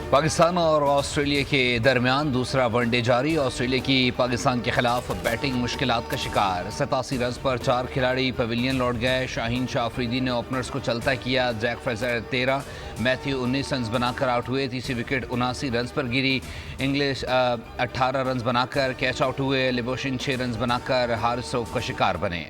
पाकिस्तान और ऑस्ट्रेलिया के दरमियान दूसरा वनडे जारी। ऑस्ट्रेलिया की पाकिस्तान के खिलाफ बैटिंग मुश्किलात का शिकार। 87 रन पर 4 खिलाड़ी पवेलियन लौट गए। शाहीन शाह अफरीदी ने ओपनर्स को चलता किया। जैक फ्रेजर 13, मैथ्यू 19 रन बनाकर आउट हुए। तीसरी विकेट 79 रन पर गिरी। इंग्लिश 18 रन बनाकर कैच आउट हुए। लिबोशिन 6 रन बनाकर हार स्ट्रोक का शिकार बने।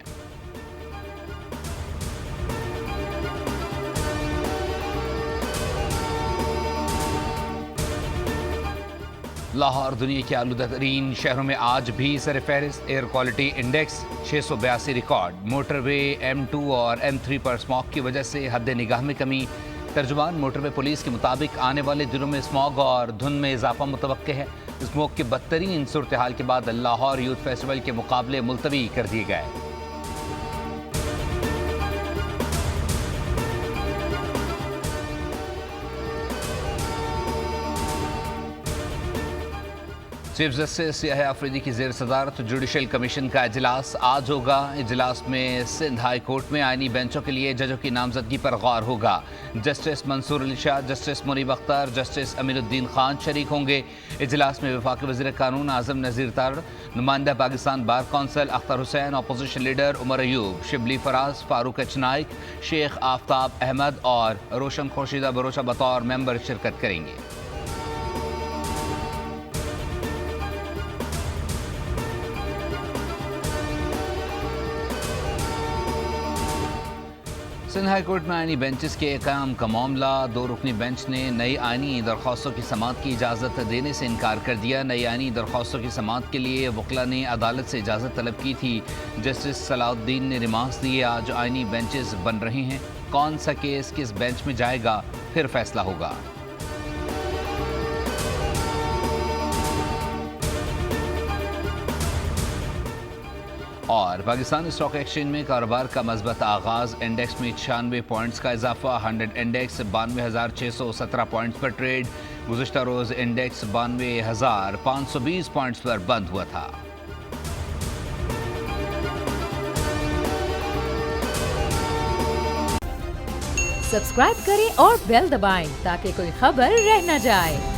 लाहौर दुनिया के आलूदा तरीन शहरों में आज भी सर फहरिस्त। Air quality index 682 record. Motorway M2 और M3 पर स्मॉग की वजह से हद निगाह में कमी। तर्जुमान मोटरवे पुलिस के मुताबिक आने वाले दिनों में स्मॉग और धुंध में इजाफा मुतवक्के है। स्मॉग के बदतरीन सूरत हाल के बाद लाहौर यूथ फेस्टिवल के मुकाबले मुलतवी कर दिए गए। चीफ जस्टिस याह्या अफरीदी की जेर सदारत जुडिशल कमीशन का इजलास आज होगा। इजलास में सिंध हाई कोर्ट में आईनी बेंचों के लिए जजों की नामजदगी पर गौर होगा। Justice Mansoor Ali Shah, justice Munib Akhtar, justice Amiruddin Khan शरीक होंगे। इजलास में वफाकी वज़ीर कानून आज़म नज़ीर तारड़, नुमाइंदा Pakistan bar council Akhtar Hussain, opposition leader Omar Ayub, Shibli Faraz, Farooq H Naek, Sheikh Aftab Ahmed और रोशन खुर्शीदा बरोशा बतौर मेंबर शिरकत करेंगे। सिंध हाई कोर्ट में आईनी बेंचेस के क़याम का मामला। 2 रुकनी बेंच ने नई आईनी दरख्वास्तों की समाअत की इजाज़त देने से इनकार कर दिया। नई आईनी दरख्वास्तों की समाअत के लिए वकला ने अदालत से इजाज़त तलब की थी। जस्टिस सलाउद्दीन ने रिमार्क्स दिए। आज आईनी बेंचेस बन रहे हैं। कौन सा केस किस बेंच में जाएगा फिर फैसला होगा। और पाकिस्तान स्टॉक एक्सचेंज में कारोबार का मज़बूत आगाज़। इंडेक्स में 96 पॉइंट्स का इजाफा। 100 इंडेक्स 92,617 पॉइंट्स पर ट्रेड। गुज़िश्ता रोज़ इंडेक्स 92,520 पॉइंट्स पर बंद हुआ था। सब्सक्राइब करें और बेल दबाएं ताकि कोई खबर रह न जाए।